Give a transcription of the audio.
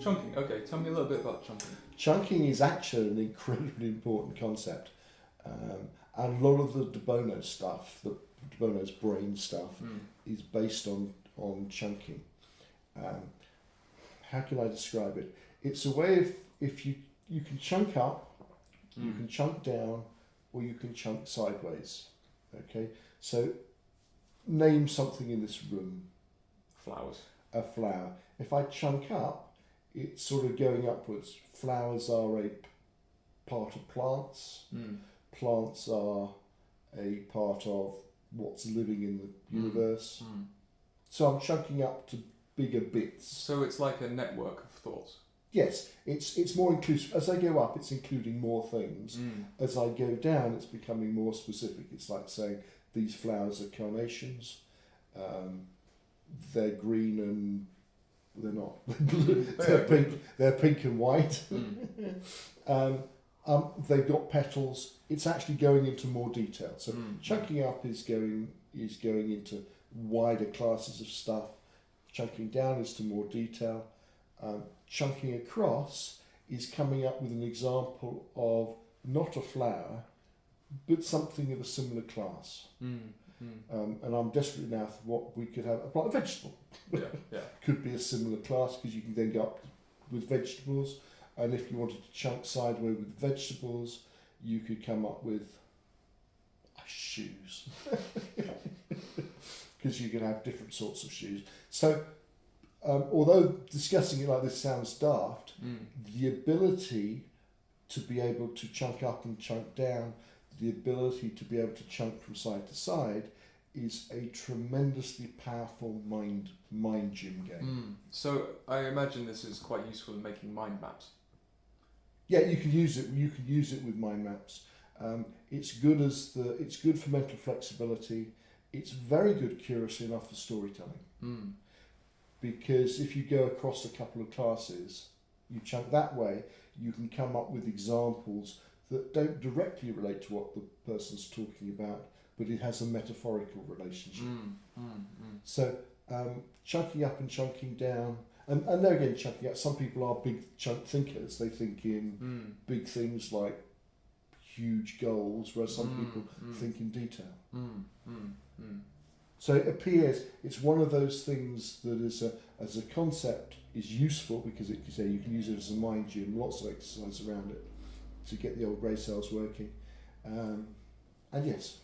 Chunking. Okay, tell me a little bit about chunking. Chunking is actually an incredibly important concept. And a lot of the De Bono stuff, De Bono's brain stuff, is based on chunking. How can I describe it? It's a way of, if you can chunk up, you can chunk down, or you can chunk sideways. Okay, so name something in this room. Flowers. A flower. If I chunk up, it's sort of going upwards. Flowers are a part of plants. Plants are a part of what's living in the universe. So I'm chunking up to bigger bits. So it's like a network of thoughts. Yes, it's more inclusive. As I go up, it's including more things. As I go down, it's becoming more specific. It's like saying these flowers are carnations. They're green and they're not. They're pink. They're pink and white. They've got petals. It's actually going into more detail. So chunking up is going into wider classes of stuff. Chunking down is to more detail. Chunking across is coming up with an example of not a flower, but something of a similar class. And I'm desperate now for what we could have. A vegetable could be a similar class, because you can then go up with vegetables. And if you wanted to chunk sideways with vegetables, you could come up with shoes. Because you can have different sorts of shoes. So, although discussing it like this sounds daft, the ability to be able to chunk up and chunk down, the ability to be able to chunk from side to side, is a tremendously powerful mind gym game. So I imagine this is quite useful in making mind maps. Yeah, you can use it. You can use it with mind maps. It's good for mental flexibility. It's very good, curiously enough, for storytelling. Because if you go across a couple of classes, you chunk that way, you can come up with examples that don't directly relate to what the person's talking about, but it has a metaphorical relationship. So chunking up and chunking down, and there again, chunking up, some people are big chunk thinkers. They think in big things like huge goals, whereas some people think in detail. So it appears it's one of those things that as a concept is useful, because you can use it as a mind gym, lots of exercise around it to get the old grey cells working. And yes.